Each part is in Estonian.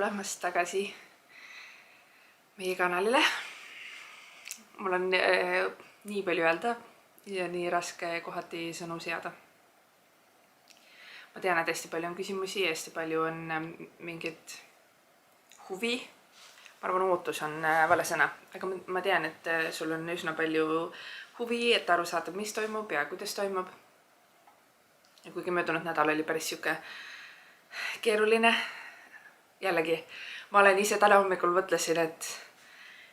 tulemast tagasi meie kanalile. Mul on nii palju öelda ja nii raske kohati sõnu seada. Ma tean, et hästi palju on küsimusi ja hästi palju on mingit huvi. Ma arvan, ootus on vale sõna, aga ma tean, et sul on üsna palju huvi, et aru saada, mis toimub ja kuidas toimub. Ja kuigi möödunud nädal oli päris siuke keeruline. Jällegi, ma olen ise täna hommikul mõtlesin,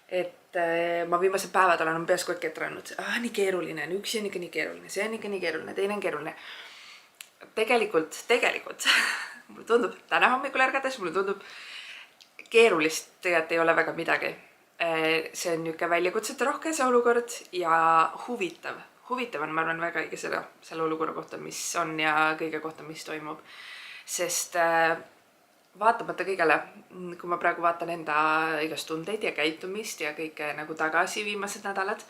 et ma viimased päevad olen peas kogu aeg ketranud. Nii keeruline on, üks on ikka nii keeruline, see on ikka nii keeruline, teine on keeruline. Tegelikult, mulle tundub, täna hommikul ärgades, mulle tundub, keerulist tegelikult ei ole väga midagi. See on niuke väljakutsete rohke see olukord ja huvitav. Huvitav on, ma arvan, väga õige selle olukorra kohta, mis on ja kõige kohta, mis toimub. Sest vaatamata kõigele, kui ma praegu vaatan enda igast tundeid ja käitumist ja kõike nagu tagasi viimased nädalad,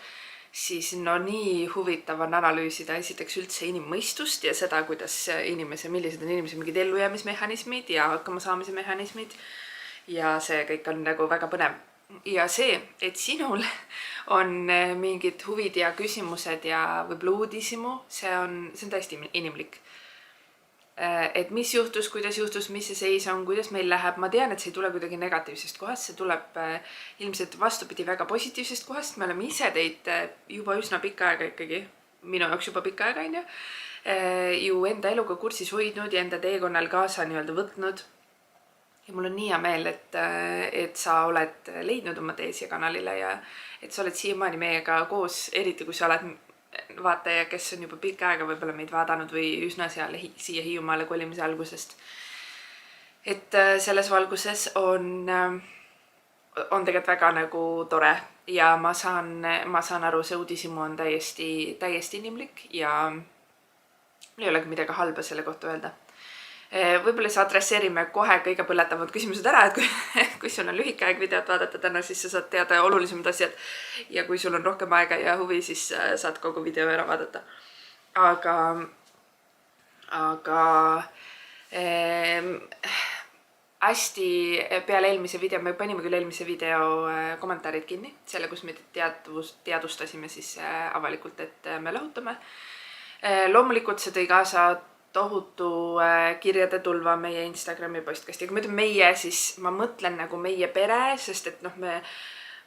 siis nii huvitav on analüüsida esiteks üldse inimmõistust ja seda, kuidas millised on inimese mingid ellujäämismehhanismid ja hakkama saamise mehhanismid. Ja see kõik on nagu väga põnev. Ja see, et sinul on mingid huvid ja küsimused ja võib-olla uudisimu, see on täiesti inimlik. Et mis juhtus, kuidas juhtus, mis see seis on, kuidas meil läheb. Ma tean, et see ei tule kuidagi negatiivsest kohast, see tuleb ilmselt vastupidi väga positiivsest kohast. Me oleme ise teid juba üsna pikka aega ikkagi, minu jaoks juba pikka aega, ju enda eluga kursis hoidnud ja enda teekonnal kaasa võtnud. Ja mul on nii hea meel, et sa oled leidnud oma tee siia kanalile ja et sa oled siiamaani meiega koos, eriti kui sa oled vaataja, kes on juba pikka aega võib-olla meid vaadanud või üsna siia Hiiumaale kolimise algusest. Et selles valguses on tegelikult väga nagu tore ja ma saan aru, see uudisimu on täiesti inimlik ja mul ei olegi midagi halba selle kohta öelda. Võib-olla sa adresseerime kohe kõige põletavad küsimused ära, et kui sul on lühike aeg videot vaadata täna, siis sa saad teada olulisemad asjad ja kui sul on rohkem aega ja huvi, siis saad kogu video ära vaadata. Aga hästi peale eelmise video, me panime küll eelmise video kommentaarid kinni, selle, kus me teadustasime siis avalikult, et me lahutame. Loomulikult see tõi kaasa tohutu kirjade tulva meie Instagrami postkasti. Kui ma ütlen meie, siis ma mõtlen nagu meie pere, sest et me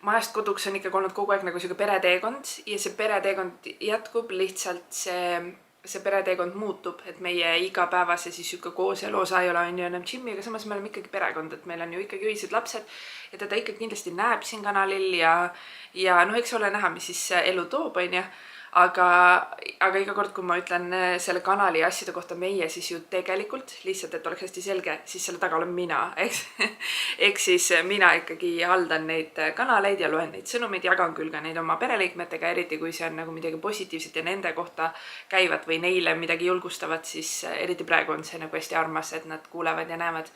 majast koduks on ikka olnud kogu aeg nagu siuke pereteekond ja see pereteekond jätkub, lihtsalt see pereteekond muutub, et meie igapäevase siis siuke kooselu osa ei ole enam Jimmy, aga samas me oleme ikkagi perekond, et meil on ju ikkagi ühised lapsed ja teda ikka kindlasti näeb siin kanalil ja eks ole näha, mis siis elu toob, Aga iga kord, kui ma ütlen selle kanali asjade kohta meie, siis ju tegelikult, lihtsalt, et oleks hästi selge, siis selle taga olen mina, ehk siis mina ikkagi haldan neid kanaleid ja loen neid sõnumeid, jagan küll ka neid oma pereliikmetega, eriti kui see on nagu midagi positiivset ja nende kohta käivad või neile midagi julgustavad, siis eriti praegu on see nagu hästi armas, et nad kuulevad ja näevad.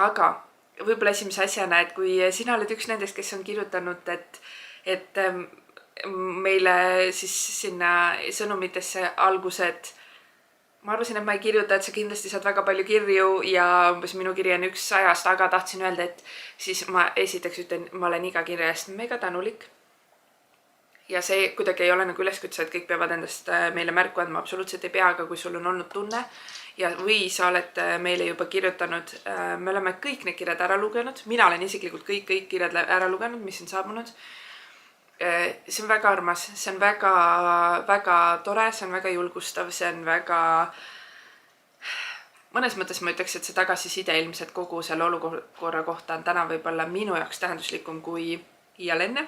Aga võib-olla esimese asjana, et kui sina oled üks nendest, kes on kirjutanud, et meile siis sinna sõnumitesse algused, ma arvasin, et ma ei kirjuta, et sa kindlasti saad väga palju kirju ja umbes minu kiri on 100, aga tahtsin öelda, et siis ma esiteks ütlen, ma olen iga kirja eest mega tänulik. Ja see kuidagi ei ole nagu üleskutse, et kõik peavad endast meile märku andma, absoluutselt ei pea, aga kui sul on olnud tunne ja või sa oled meile juba kirjutanud, me oleme kõik need kirjad ära lugenud, mina olen isiklikult kõik kirjad ära lugenud, mis on saabunud. See on väga armas, see on väga tore, see on väga julgustav, see on väga mõnes mõttes ma ütleks, et see tagasiside ilmselt kogu selle olukorra kohta on täna võib-olla minu jaoks tähenduslikum kui iial enne.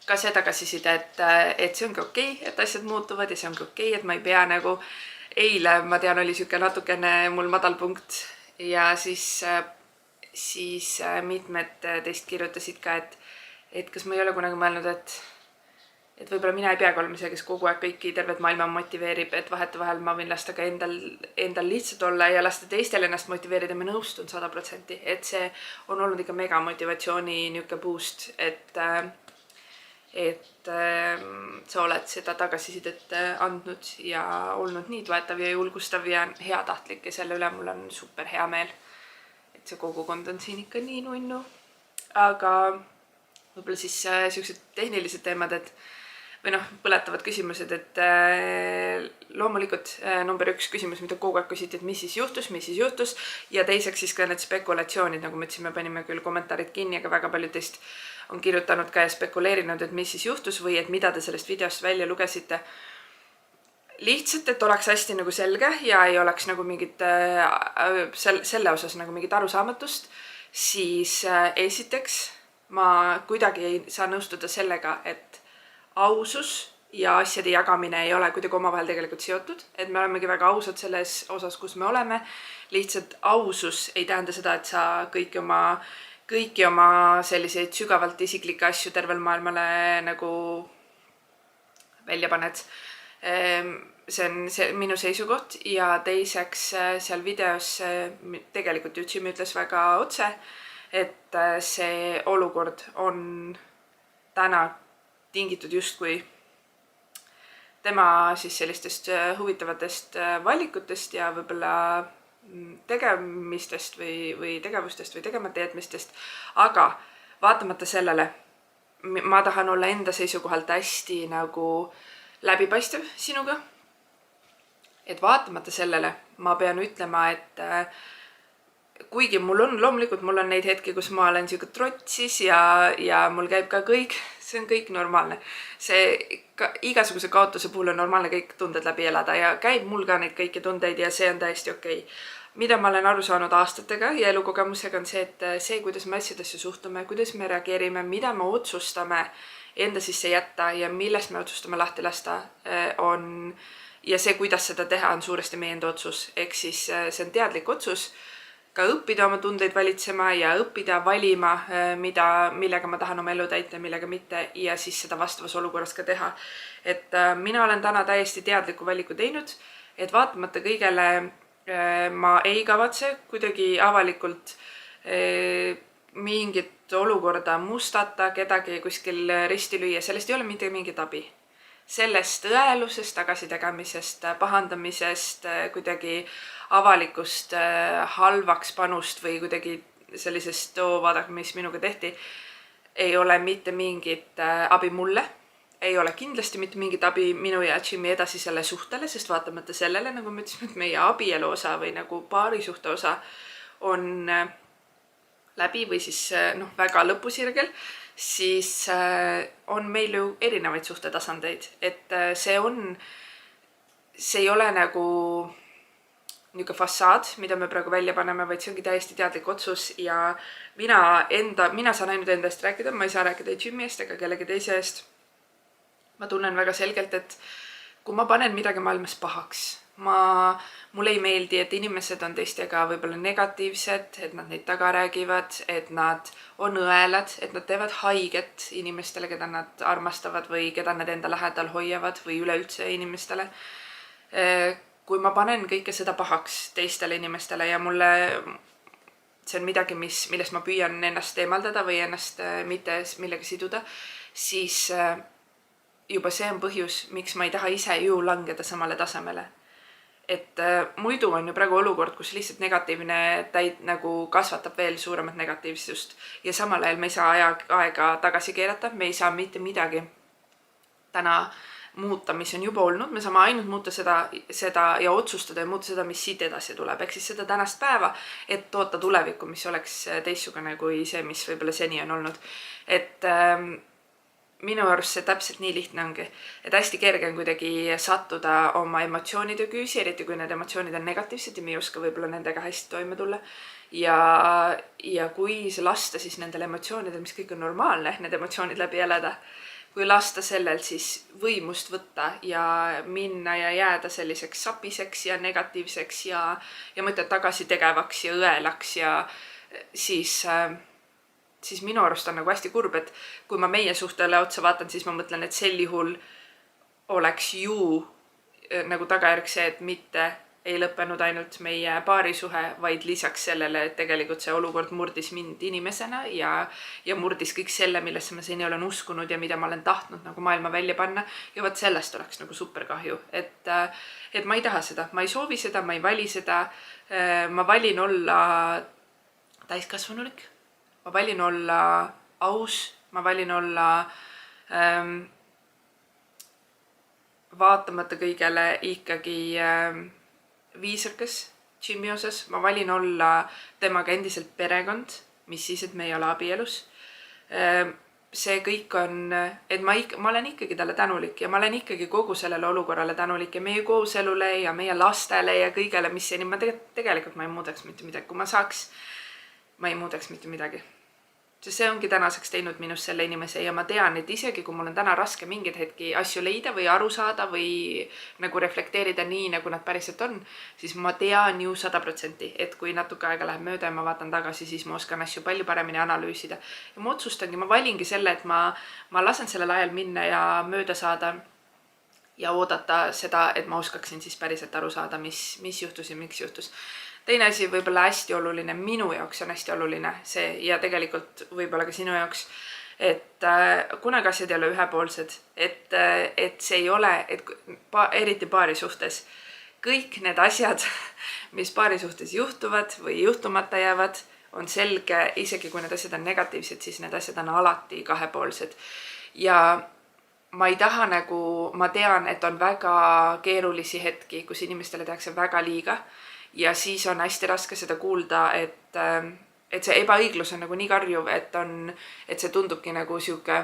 Ka see tagasiside, et see ongi okei, et asjad muutuvad ja see ongi okei, et ma ei pea nagu eile, ma tean, oli siuke natukene mul madal punkt ja siis mitmed teist kirjutasid ka, et kas ma ei ole kunagi mõelnud, et võib-olla mina ei peagi olema see, kes kogu aeg kõiki tervet maailma motiveerib, et vahetevahel ma võin lasta ka endal lihtsalt olla ja lasta teistel ennast motiveerida, ma nõustun 100%, et see on olnud ikka mega motivatsiooni niuke boost, et sa oled seda tagasisidet andnud ja olnud nii toetav ja julgustav ja heatahtlik ja selle üle mul on super hea meel. et see kogukond on siin ikka nii nunnu. Aga võib-olla siis sellised tehnilised teemad, et või noh, põletavad küsimused, et loomulikult number 1 küsimus, mida kogu aeg küsiti, et mis siis juhtus, ja teiseks siis ka need spekulatsioonid, nagu ma ütlesin, me panime küll kommentaarid kinni, aga väga paljud teist on kirjutanud ka ja spekuleerinud, et mis siis juhtus või et mida te sellest videost välja lugesite. Lihtsalt, et oleks hästi nagu selge ja ei oleks nagu mingit selle osas nagu mingit arusaamatust, siis esiteks ma kuidagi ei saa nõustuda sellega, et ausus ja asjade jagamine ei ole kuidagi omavahel tegelikult seotud, et me olemegi väga ausad selles osas, kus me oleme. Lihtsalt ausus ei tähenda seda, et sa kõiki oma selliseid sügavalt isiklikke asju tervel maailmale nagu välja paned. See on minu seisukoht ja teiseks seal videos tegelikult Jimmy ütles väga otse, et see olukord on täna tingitud justkui tema siis sellistest huvitavatest valikutest ja võib-olla tegemistest või tegevustest või tegemata jätmistest, aga vaatamata sellele ma tahan olla enda seisukohalt hästi nagu läbipaistev sinuga, et vaatamata sellele ma pean ütlema, et kuigi loomulikult mul on neid hetki, kus ma olen siuke trotsis ja mul käib ka kõik, see on kõik normaalne. Igasuguse kaotuse puhul on normaalne kõik tunded läbi elada ja käib mul ka neid kõiki tundeid ja see on täiesti okei. Mida ma olen aru saanud aastatega ja elukogemusega on see, et see, kuidas me asjadesse suhtume, kuidas me reageerime, mida me otsustame enda sisse jätta ja millest me otsustame lahti lasta ja see, kuidas seda teha, on suuresti meie enda otsus. Ehk siis see on teadlik otsus, ka õppida oma tundeid valitsema ja õppida valima, millega ma tahan oma elu täita ja millega mitte ja siis seda vastavas olukorras ka teha. Et mina olen täna täiesti teadliku valiku teinud, et vaatamata kõigele ma ei kavatse kuidagi avalikult mingit olukorda mustata, kedagi kuskil risti lüüa, sellest ei ole mitte mingit abi. Sellest õelusest, tagasitegemisest, pahandamisest, kuidagi avalikust halvaks panust või kuidagi sellisest vaadake, mis minuga tehti, ei ole mitte mingit abi mulle, ei ole kindlasti mitte mingit abi minu ja Jimmy edasisele suhtele, sest vaatamata sellele, nagu me ütlesime, et meie abielu osa või nagu paarisuhte osa on läbi või siis väga lõpusirgel, siis on meil ju erinevaid suhtetasandeid, et see ei ole nagu niisugune fassaad, mida me praegu välja paneme, vaid see ongi täiesti teadlik otsus ja mina saan ainult enda eest rääkida, ma ei saa rääkida Jimmy eest ega kellegi teise eest. Ma tunnen väga selgelt, et kui ma panen midagi maailmas pahaks, mulle ei meeldi, et inimesed on teistega võib-olla negatiivsed, et nad neid taga räägivad, et nad on õelad, et nad teevad haiget inimestele, keda nad armastavad või keda nad enda lähedal hoiavad või üleüldse inimestele. Kui ma panen kõike seda pahaks teistele inimestele ja mulle see on midagi, millest ma püüan ennast eemaldada või ennast mitte millega siduda, siis juba see on põhjus, miks ma ei taha ise ju langeda samale tasemele. Et muidu on ju praegu olukord, kus lihtsalt negatiivne nagu kasvatab veel suuremat negatiivsust ja samal ajal me ei saa aega tagasi keerata, me ei saa mitte midagi täna muuta, mis on juba olnud, me saame ainult muuta seda ja otsustada ja muuta seda, mis siit edasi tuleb, ehk siis seda tänast päeva, et toota tulevikku, mis oleks teistsugune kui see, mis võib-olla seni on olnud. Et minu arust see täpselt nii lihtne ongi, et hästi kerge on kuidagi sattuda oma emotsioonide küüsi, eriti kui need emotsioonid on negatiivsed ja me ei oska võib-olla nendega hästi toime tulla. Ja kui lasta siis nendel emotsioonidel, mis kõik on normaalne, need emotsioonid läbi elada, kui lasta sellel siis võimust võtta ja minna ja jääda selliseks sapiseks ja negatiivseks ja mõtled tagasi tegevaks ja õelaks ja siis minu arust on nagu hästi kurb, et kui ma meie suhtele otsa vaatan, siis ma mõtlen, et sel juhul oleks ju nagu tagajärg see, et mitte ei lõppenud ainult meie paarisuhe, vaid lisaks sellele, et tegelikult see olukord murdis mind inimesena ja murdis kõik selle, millesse ma seni olen uskunud ja mida ma olen tahtnud nagu maailma välja panna. Ja võt sellest oleks nagu super kahju, et ma ei taha seda, ma ei soovi seda, ma ei vali seda, ma valin olla täiskasvanulik, ma valin olla aus, ma valin olla vaatamata kõigele ikkagi viisakas Jimmy osas, ma valin olla temaga endiselt perekond, mis siis, et me ei ole abielus. See kõik on, et ma olen ikkagi talle tänulik ja ma olen ikkagi kogu sellele olukorrale tänulik ja meie kooselule ja meie lastele ja kõigele, mis seni ma tegelikult ma ei muudaks mitte midagi. Kui ma saaks, ma ei muudaks mitte midagi. Sest see ongi tänaseks teinud minust selle inimese ja ma tean, et isegi kui mul on täna raske mingeid hetki asju leida või aru saada või nagu reflekteerida nii, nagu nad päriselt on, siis ma tean ju 100%, et kui natuke aega läheb mööda ja ma vaatan tagasi, siis ma oskan asju palju paremini analüüsida. Ja ma otsustangi, ma valingi selle, et ma lasen sellel ajal minna ja mööda saada ja oodata seda, et ma oskaksin siis päriselt aru saada, mis juhtus ja miks juhtus. Teine asi võib-olla hästi oluline, minu jaoks on hästi oluline see ja tegelikult võib-olla ka sinu jaoks, et kunagi asjad ei ole ühepoolsed, et see ei ole, et eriti paari suhtes, kõik need asjad, mis paari suhtes juhtuvad või juhtumata jäävad, on selge, isegi kui need asjad on negatiivsed, siis need asjad on alati kahepoolsed. Ja ma ei taha nagu, ma tean, et on väga keerulisi hetki, kus inimestele tehakse väga liiga. Ja siis on hästi raske seda kuulda, et see ebaõiglus on nagu nii karjuv, et see tundubki nagu siuke,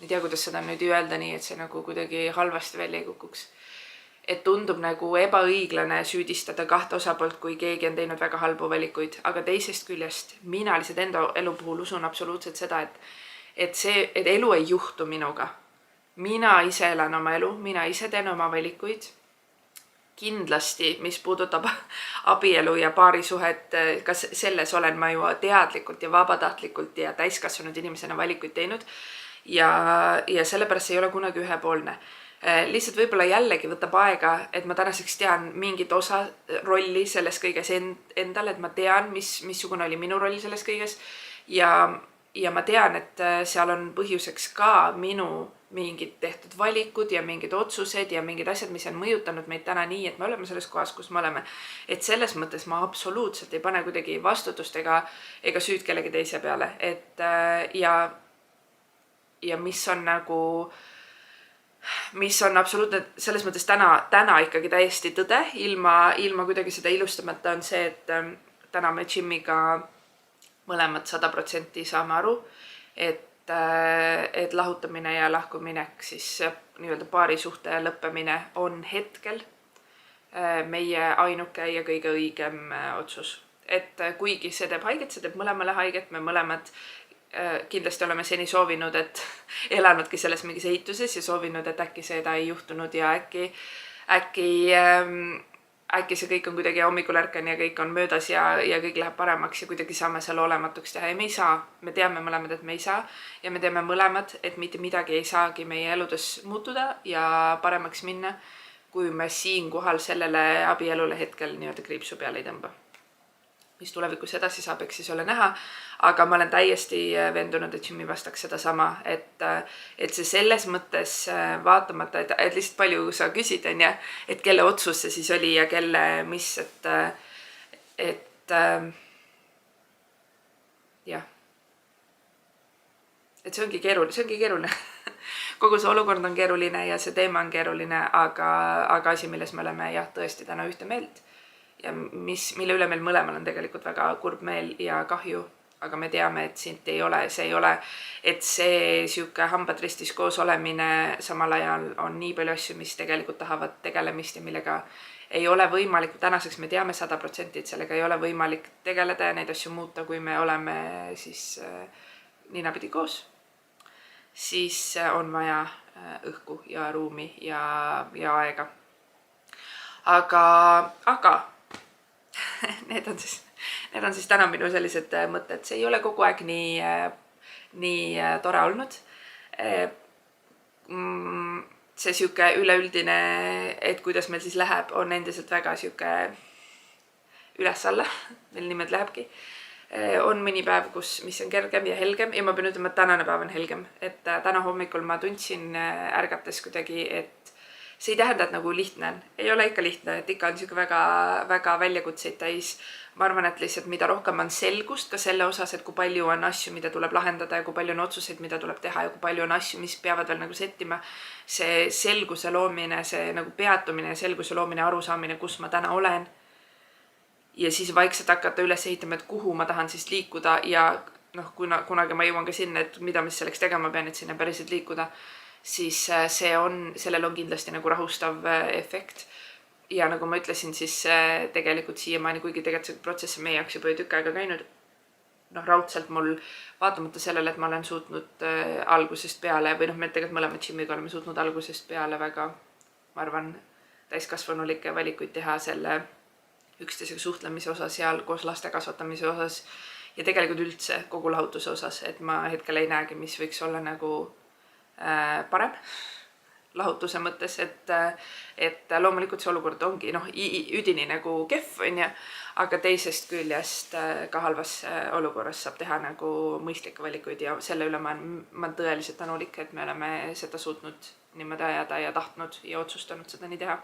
ei tea, kuidas seda nüüd öelda nii, et see nagu kuidagi halvasti välja ei kukuks. Et tundub nagu ebaõiglane süüdistada kahte osapoolt, kui keegi on teinud väga halbu valikuid, aga teisest küljest mina lihtsalt enda elu puhul usun absoluutselt seda, et elu ei juhtu minuga. Mina ise elan oma elu, mina ise teen oma valikuid. Kindlasti, mis puudutab abielu ja paarisuhet, kas selles olen ma ju teadlikult ja vabatahtlikult ja täiskasvanud inimesena valikuid teinud ja sellepärast ei ole kunagi ühepoolne. Lihtsalt võib-olla jällegi võtab aega, et ma tänaseks tean mingit osa rolli selles kõiges endal, et ma tean, missugune oli minu roll selles kõiges ja ma tean, et seal on põhjuseks ka minu mingid tehtud valikud ja mingid otsused ja mingid asjad, mis on mõjutanud meid täna nii, et me oleme selles kohas, kus me oleme. Et selles mõttes ma absoluutselt ei pane kuidagi vastutust ega süüd kellegi teise peale. Ja mis on nagu, mis on absoluutne selles mõttes täna ikkagi täiesti tõde, ilma kuidagi seda ilustamata on see, et täna me Jimiga mõlemad 100% saame aru, et lahutamine ja lahkuminek, siis nii-öelda paarisuhte lõppemine on hetkel meie ainuke ja kõige õigem otsus. Et kuigi see teeb haiget, see teeb mõlemale haiget, me mõlemad kindlasti oleme seni soovinud, et elanudki selles mingis ehituses ja soovinud, et äkki seda ei juhtunud ja äkki see kõik on kuidagi hommikul ärkan ja kõik on möödas ja kõik läheb paremaks ja kuidagi saame selle olematuks teha ja me ei saa. Me teame mõlemad, et me ei saa ja me teame mõlemad, et mitte midagi ei saagi meie eludes muutuda ja paremaks minna, kui me siinkohal sellele abielule hetkel nii-öelda kriipsu peale ei tõmba. Mis tulevikus edasi saab, eks siis ole näha, aga ma olen täiesti vendunud, et Jimmy vastaks seda sama, et see selles mõttes vaatamata, et lihtsalt palju sa küsid, on ja, et kelle otsus see siis oli ja kelle mis, et jah. Et see ongi keeruline. Kogu see olukord on keeruline ja see teema on keeruline, aga asi, milles me oleme jah, tõesti täna ühte meelt. Ja mille üle meil mõlemal on tegelikult väga kurb meel ja kahju, aga me teame, et sind ei ole, see ei ole, et see siuke hambad ristis koos olemine samal ajal on nii palju asju, mis tegelikult tahavad tegelemist ja millega ei ole võimalik, tänaseks me teame 100%, et sellega ei ole võimalik tegeleda ja neid asju muuta, kui me oleme siis ninapidi koos, siis on vaja õhku ja ruumi ja aega. Aga need on siis täna minu sellised mõtted. See ei ole kogu aeg nii tore olnud. See siuke üleüldine, et kuidas meil siis läheb, on endiselt väga siuke üles-alla. Meil nimed lähebki. On mõni päev, mis on kergem ja helgem ja ma pean ütlema, et tänane päev on helgem. Et täna hommikul ma tundsin ärgates kuidagi, et see ei tähenda, et nagu lihtne on. Ei ole ikka lihtne, et ikka on siuke väga väljakutseid täis. Ma arvan, et lihtsalt mida rohkem on selgust ka selle osas, et kui palju on asju, mida tuleb lahendada ja kui palju on otsuseid, mida tuleb teha ja kui palju on asju, mis peavad veel nagu settima, see selguse loomine, see nagu peatumine ja selguse loomine, arusaamine, kus ma täna olen. Ja siis vaikselt hakata üles ehitama, et kuhu ma tahan siis liikuda ja noh, kunagi ma jõuan ka sinna, et mida ma selleks tegema pean, et sinna päriselt liikuda, siis sellel on kindlasti nagu rahustav efekt. Ja nagu ma ütlesin, siis tegelikult siiamaani, kuigi tegelikult see protsess on meie jaoks juba tükk aega käinud, noh, raudselt mul vaatamata sellele, et ma olen suutnud algusest peale, või noh, me tegelikult mõlemad Jimiga oleme suutnud algusest peale väga, ma arvan, täiskasvanulikke valikuid teha selle üksteisega suhtlemise osas, seal koos laste kasvatamise osas ja tegelikult üldse kogu lahutuse osas, et ma hetkel ei näegi, mis võiks olla nagu parem lahutuse mõttes, et loomulikult see olukord ongi üdini nagu kehv, aga teisest küljest ka halvas olukorras saab teha nagu mõistlikke valikuid ja selle üle ma olen tõeliselt tänulik, et me oleme seda suutnud niimoodi ajada ja tahtnud ja otsustanud seda nii teha.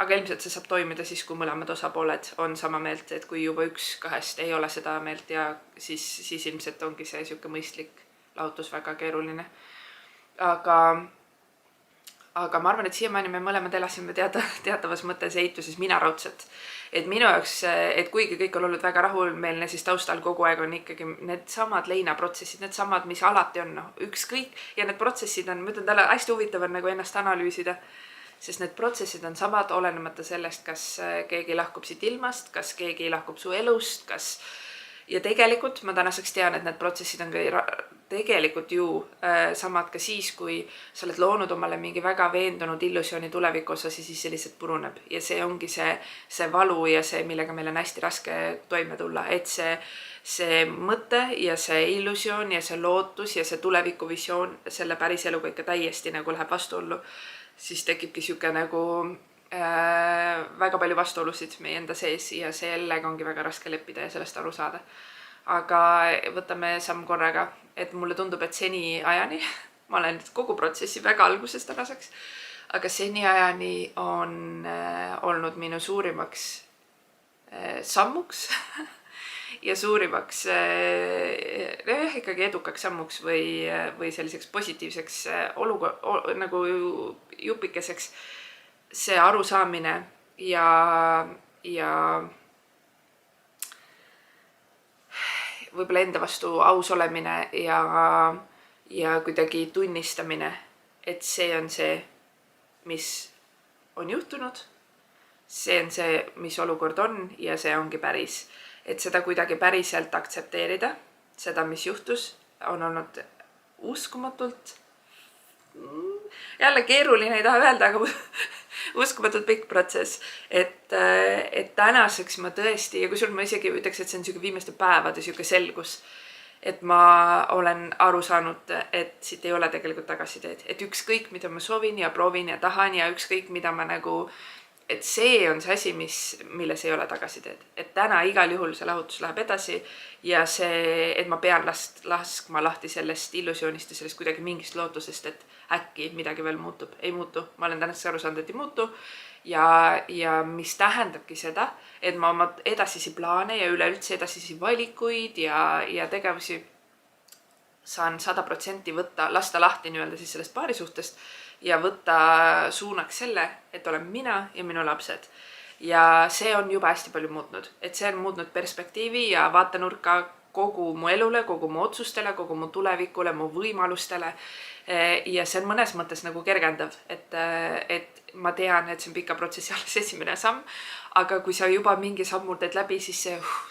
Aga ilmselt see saab toimida siis, kui mõlemad osapooled on sama meelt, et kui juba üks kahest ei ole seda meelt ja siis ilmselt ongi see siuke mõistlik lahutus väga keeruline. Aga ma arvan, et siiamaani me mõlemad elasime teatavas mõttes eituses mina raudselt. Et minu jaoks, et kuigi kõik on olnud väga rahulmeelne, siis taustal kogu aeg on ikkagi need samad leinaprotsessid, need samad, mis alati on, ükskõik. Ja need protsessid on, ma ütlen talle, hästi huvitav on nagu ennast analüüsida, sest need protsessid on samad olenemata sellest, kas keegi lahkub siit ilmast, kas keegi lahkub su elust, ja tegelikult ma tänaseks tean, et need protsessid on tegelikult ju samad ka siis, kui sa oled loonud omale mingi väga veendunud illusiooni tuleviku osas ja siis see lihtsalt puruneb. Ja see ongi see valu ja see, millega meil on hästi raske toime tulla, et see mõte ja see illusioon ja see lootus ja see tulevikuvisioon selle päris eluga ikka täiesti nagu läheb vastuollu, siis tekibki siuke nagu väga palju vastuolusid meie enda sees ja sellega ongi väga raske leppida ja sellest aru saada. Aga võtame samm korraga, et mulle tundub, et seni ajani, ma olen kogu protsessi väga alguses tänaseks, aga seni ajani on olnud minu suurimaks sammuks ja suurimaks ikkagi edukaks sammuks või selliseks positiivseks nagu jupikeseks see arusaamine ja võib-olla enda vastu aus olemine ja kuidagi tunnistamine, et see on see, mis on juhtunud, see on see, mis olukord on ja see ongi päris. Et seda kuidagi päriselt aktsepteerida, seda, mis juhtus, on olnud uskumatult, jälle keeruline, ei taha öelda, aga uskumatult pikk protsess, et tänaseks ma tõesti, ja kusjuures ma isegi ütleks, et see on siuke viimaste päevade siuke selgus, et ma olen aru saanud, et siit ei ole tegelikult tagasiteed, et ükskõik, mida ma soovin ja proovin ja tahan ja ükskõik, mida ma nagu, et see on see asi, milles ei ole tagasiteed, et täna igal juhul see lahutus läheb edasi ja see, et ma pean laskma lahti sellest illusioonist ja sellest kuidagi mingist lootusest, et äkki midagi veel muutub, ei muutu, ma olen tänaseks aru saanud, et ei muutu ja mis tähendabki seda, et ma oma edasisi plaane ja üleüldse edasisi valikuid ja tegevusi saan 100% võtta, lasta lahti nii-öelda siis sellest paarisuhtest ja võtta suunaks selle, et olen mina ja minu lapsed. Ja see on juba hästi palju muutnud, et see on muutnud perspektiivi ja vaatenurka kogu mu elule, kogu mu otsustele, kogu mu tulevikule, mu võimalustele. Ja see on mõnes mõttes nagu kergendav, et ma tean, et see on pika protsessi alles esimene samm, aga kui sa juba mingi sammul teed läbi, siis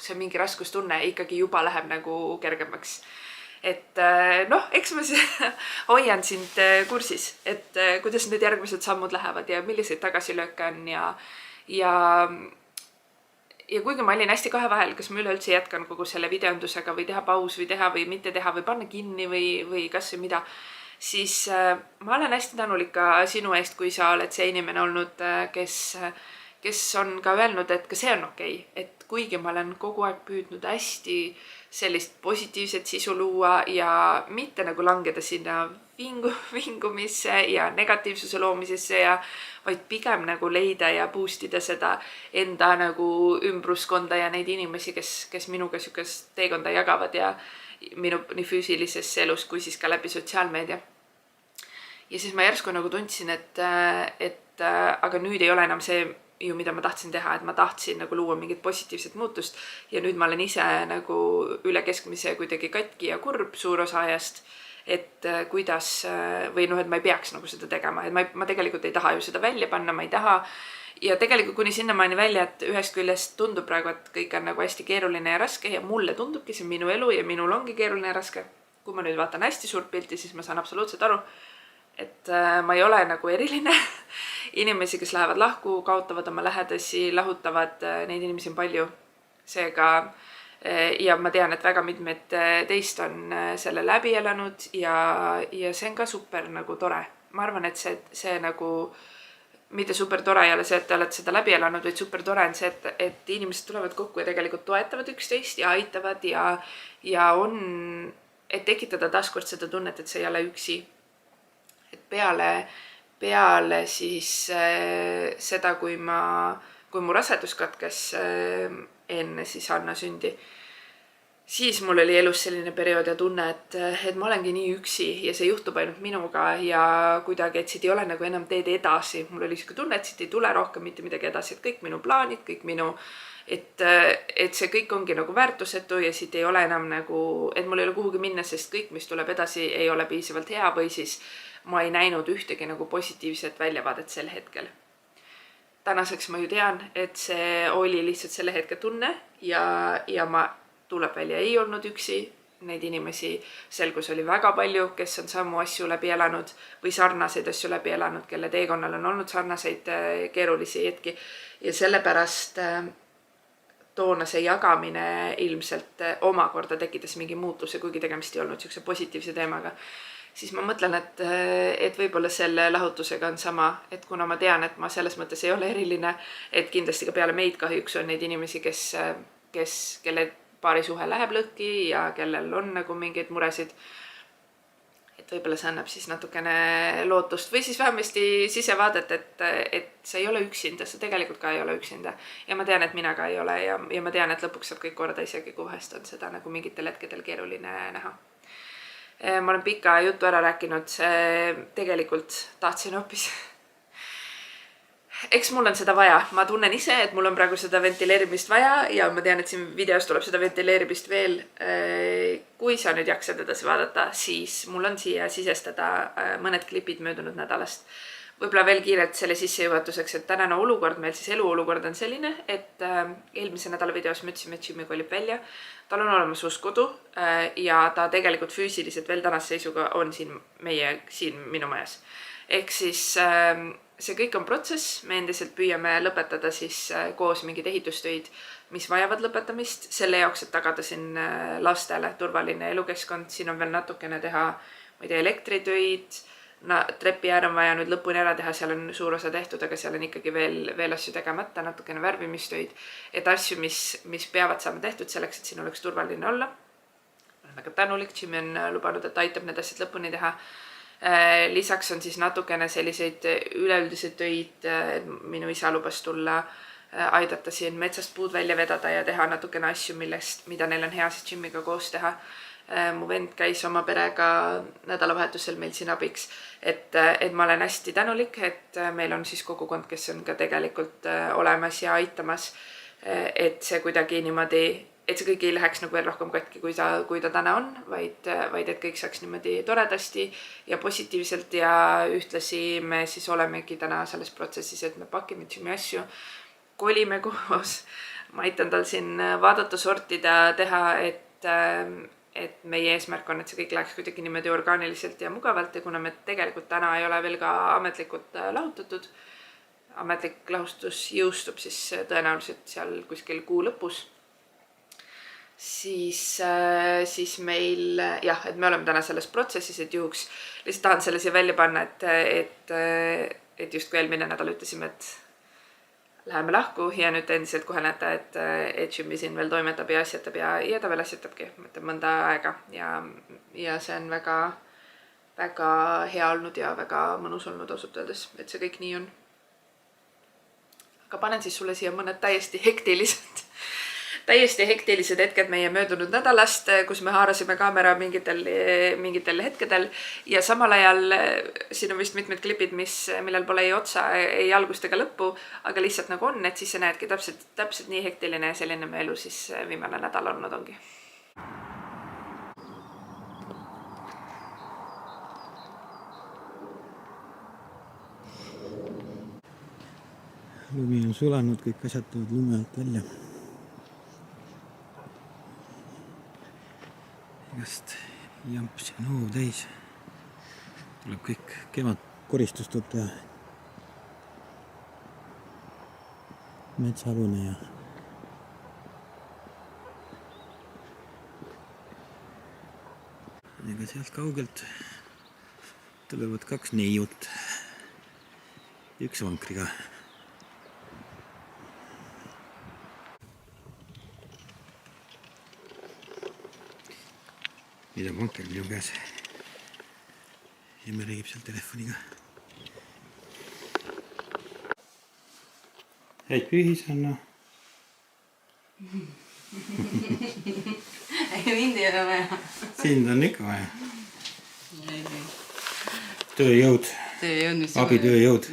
see mingi raskustunne ikkagi juba läheb nagu kergemaks. Et eks ma hoian sind kursis, et kuidas need järgmised sammud lähevad ja milliseid tagasilööke on ja kuigi ma olin hästi kahe vahel, kas ma üleüldse jätkan kogu selle videondusega või teha paus või teha või mitte teha või panna kinni või kas või mida, siis ma olen hästi tänulik ka sinu eest, kui sa oled see inimene olnud, kes on ka öelnud, et ka see on okei, et kuigi ma olen kogu aeg püüdnud hästi sellist positiivset sisu luua ja mitte nagu langeda sinna vingumisse ja negatiivsuse loomisesse ja vaid pigem nagu leida ja boost ida seda enda nagu ümbruskonda ja neid inimesi, kes minuga sihukest teekonda jagavad ja minu nii füüsilises elus kui siis ka läbi sotsiaalmeedia. Ja siis ma järsku nagu tundsin, et aga nüüd ei ole enam see ju, mida ma tahtsin teha, et ma tahtsin nagu luua mingit positiivset muutust ja nüüd ma olen ise nagu üle keskmise kuidagi katki ja kurb suur osa ajast, et kuidas või noh, et ma ei peaks nagu seda tegema, et ma tegelikult ei taha ju seda välja panna, ma ei taha ja tegelikult kuni sinnamaani välja, et ühest küljest tundub praegu, et kõik on nagu hästi keeruline ja raske ja mulle tundubki see minu elu ja minul ongi keeruline ja raske. Kui ma nüüd vaatan hästi suurt pilti, siis ma saan absoluutselt aru, et ma ei ole nagu eriline. Inimesi, kes lähevad lahku, kaotavad oma lähedasi, lahutavad, neid inimesi on palju. Seega, ja ma tean, et väga mitmed teist on selle läbi elanud ja see on ka super nagu tore. Ma arvan, et see nagu, mitte super tore ei ole see, et te olete seda läbi elanud, vaid super tore on see, et inimesed tulevad kokku ja tegelikult toetavad üksteist ja aitavad ja on, et tekitada taaskord seda tunnet, et see ei ole üksi. Et peale siis seda, kui mu rasedus katkes enne siis Anna sündi, siis mul oli elus selline periood ja tunne, et ma olengi nii üksi ja see juhtub ainult minuga ja kuidagi, et siit ei ole nagu enam teed edasi. Mul oli siuke tunne, et siit ei tule rohkem mitte midagi edasi, et kõik minu plaanid, kõik minu, et see kõik ongi nagu väärtusetu ja siit ei ole enam nagu, et mul ei ole kuhugi minna, sest kõik, mis tuleb edasi, ei ole piisavalt hea või siis ma ei näinud ühtegi nagu positiivset väljavaadet sel hetkel. Tänaseks ma ju tean, et see oli lihtsalt selle hetke tunne ja ma tuleb välja ei olnud üksi. Neid inimesi selgus oli väga palju, kes on samu asju läbi elanud või sarnaseid asju läbi elanud, kelle teekonnal on olnud sarnaseid keerulisi hetki ja sellepärast toona see jagamine ilmselt omakorda tekitas mingi muutuse, kuigi tegemist ei olnud siukse positiivse teemaga. Siis ma mõtlen, et võib-olla selle lahutusega on sama, et kuna ma tean, et ma selles mõttes ei ole eriline, et kindlasti ka peale meid kahjuks on neid inimesi, kelle paarisuhe läheb lõhki ja kellel on nagu mingeid muresid. Et võib-olla see annab siis natukene lootust või siis vähemasti sisevaadet, et see ei ole üksinda, see tegelikult ka ei ole üksinda. Ja ma tean, et mina ka ei ole ja ma tean, et lõpuks saab kõik korda isegi, kui vahest on seda nagu mingitel hetkedel keeruline näha. Ma olen pika jutu ära rääkinud, tegelikult tahtsin hoopis. Eks mul on seda vaja, ma tunnen ise, et mul on praegu seda ventileerimist vaja ja ma tean, et siin videos tuleb seda ventileerimist veel. Kui sa nüüd jaksad edasi vaadata, siis mul on siia sisestada mõned klipid möödunud nädalast. Võib-olla veel kiirelt selle sissejuhatuseks, et tänane olukord, meil siis eluolukord on selline, et eelmise nädala videos me ütlesime, et Jimmy kolib välja. Tal on olemas uus kodu ja ta tegelikult füüsiliselt veel tänase seisuga on siin minu majas. Ehk siis see kõik on protsess, me endiselt püüame lõpetada siis koos mingid ehitustöid, mis vajavad lõpetamist. Selle jaoks, et tagada siin lastele turvaline elukeskkond, siin on veel natukene teha, ma ei tea, elektritöid, trepi äär on vaja nüüd lõpuni ära teha, seal on suur osa tehtud, aga seal on ikkagi veel asju tegemata, natukene värvimistöid, et asju, mis peavad saama tehtud selleks, et siin oleks turvaline olla. Olen väga tänulik, Jimmy on lubanud, et aitab need asjad lõpuni teha. Lisaks on siis natukene selliseid üleüldiseid töid, minu isa lubas tulla aidata siin metsast puud välja vedada ja teha natukene asju, mida neil on hea siis Jimmyga koos teha. Mu vend käis oma perega nädalavahetusel meil siin abiks, et ma olen hästi tänulik, et meil on siis kogukond, kes on ka tegelikult olemas ja aitamas, et see kuidagi niimoodi, et see kõik ei läheks nagu veel rohkem katki, kui ta täna on, vaid et kõik saaks niimoodi toredasti ja positiivselt ja ühtlasi me siis olemegi täna selles protsessis, et me pakime Jimmy asju, kolime koos, ma aitan tal siin vaadata, sortida, teha, et meie eesmärk on, et see kõik läheks kuidagi niimoodi orgaaniliselt ja mugavalt ja kuna me tegelikult täna ei ole veel ka ametlikult lahutatud, ametlik lahustus jõustub siis tõenäoliselt seal kuskil kuu lõpus, siis meil jah, et me oleme täna selles protsessis, et juhuks lihtsalt tahan selle siia välja panna, et just kui eelmine nädal ütlesime, et läheme lahku ja nüüd endiselt kohe näete, et Jimmy siin veel toimetab ja asjatab ja ta veel asjatabki mõnda aega ja see on väga, väga hea olnud ja väga mõnus olnud ausalt öeldes, et see kõik nii on. Aga panen siis sulle siia mõned täiesti hektilised hetked meie möödunud nädalast, kus me haarasime kaamera mingitel hetkedel ja samal ajal siin on vist mitmed klipid, millel pole ei otsa, ei algust ega lõppu, aga lihtsalt nagu on, et siis sa näedki täpselt nii hektiline ja selline me elu siis viimane nädal olnud ongi. Lumi on sulanud, kõik asjad tulevad lume alt välja. Igast jamps ja noov täis. Tuleb kõik kevad koristust tuleb teha. Metsalune ja ega sealt kaugelt tulevad 2 neiut. 1 vankriga. Nüüd on vanker minu käes ja me räägib seal telefoniga. Häid pühi, Sanna. Mind ei ole vaja. Sind on ikka vaja. Tööjõud. Abitööjõud.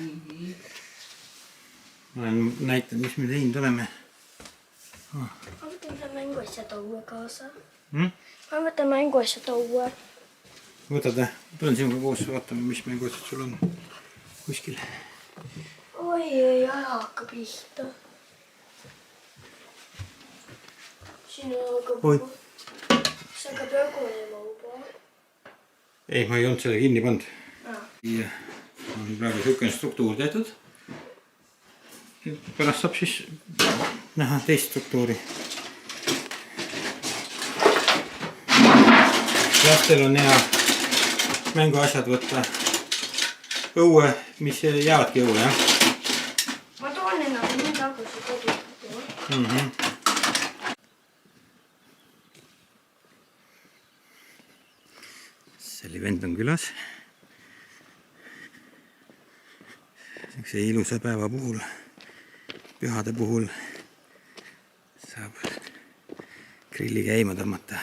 Ma olen näitanud, mis me teinud oleme. Ma võtan mänguasja toue kaasa. Hmm? Ma võtan mänguasja toue. Võtad, tulen sinuga koos, vaatame, mis mänguasjad sul on kuskil. Oi, ei hakka pihta. Siin hakkab jagunema juba. Ei, ma ei olnud selle kinni pannud. Ja on praegu niisugune struktuur tehtud. Pärast saab siis näha teist struktuuri. Lastel on hea mänguasjad võtta õue, mis jäävadki õue, jah? Ma toon enam nii tagasi kodu. Selli vend on külas. See ilusa päeva puhul, pühade puhul saab grilli käima tõmmata.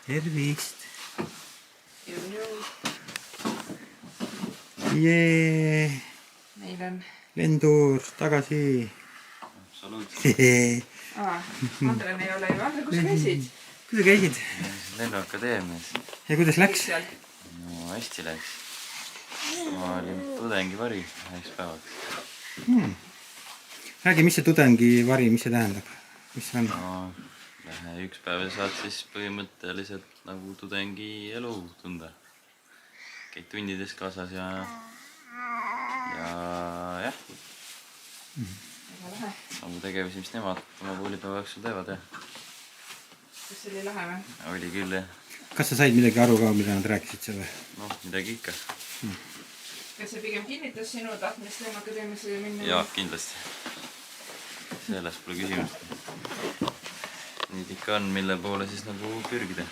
Tervist! Jee! Meil on... Lendur, tagasi! Absoluutselt! Andren ei ole ju. Andren, kus käisid? Kus sa käisid? Lennuakadeemias. Ja kuidas läks? No hästi läks. Ma olin tudengivari 1 päevaks. Räägi, mis see tudengivari, mis see tähendab? Mis see on? No, 1 päev saad siis põhimõtteliselt nagu tudengi elu tunda. Käid tundides kaasas ja jah. Nagu tegevusi, mis nemad oma koolipäeva jooksul teevad, jah. Kas see oli lahe või? Oli küll, jah. Kas sa said midagi aru ka, mida nad rääkisid seal või? Noh, midagi ikka. Kas see pigem kinnitas sinu tahtmist Lennuakadeemiasse minna? Jaa, kindlasti. Selles pole küsimust. Nüüd ikka on, mille poole siis nagu pürgida.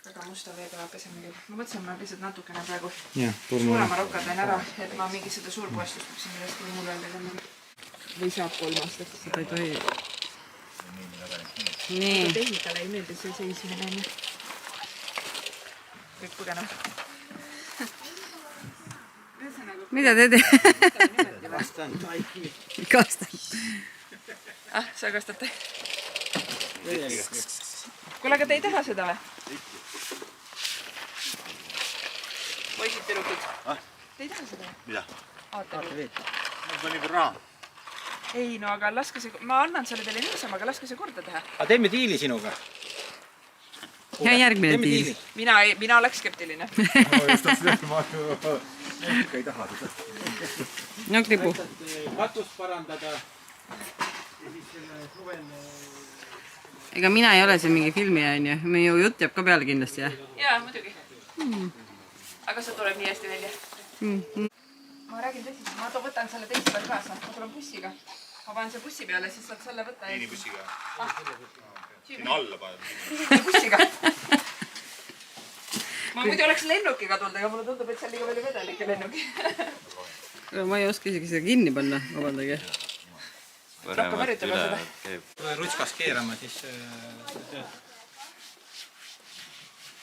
Väga musta veega peseme küll. Ma mõtlesin, ma lihtsalt natukene praegu suurema rokad teen ära, et ma mingi seda suurpoestust püpsin, millest kui mul öelda küll. Või saab 3 aastat. Seda ei tohi. Nii. Tehnikale ei meeldi see seismine. Kõik põgeneb. Mida te teete? Kastan. Sa kastate? Kuule, aga te ei taha seda või? Poisid tüdrukud. Te ei taha seda või? Mida? ATV. See on nii raam. Ei, no aga laske see... Ma annan selle teile niisama, aga laske see korda teha. Aga teeme diili sinuga. Ja järgmine diil. Mina oleks skeptiline. Ikka ei taha seda. No klipu. Katust parandada. Ega mina ei ole see mingi filmi, on ju. Meie jutt jääb ka peale kindlasti, jah? Jaa, muidugi. aga see tuleb nii hästi välja. Ma räägin tõsiselt, ma võtan selle teisipäeval kaasa, ma tulen bussiga. Ma panen see bussi peale, siis saad selle võtta. Miinibussiga? Sinna alla paned? Bussiga. Ma muidu oleks lennukiga tulnud, aga mulle tundub, et seal liiga palju vedelikke lennuki. Ma ei oska isegi seda kinni panna, vabandage. Hakkame üritama seda. Tule rutskas keerama, siis...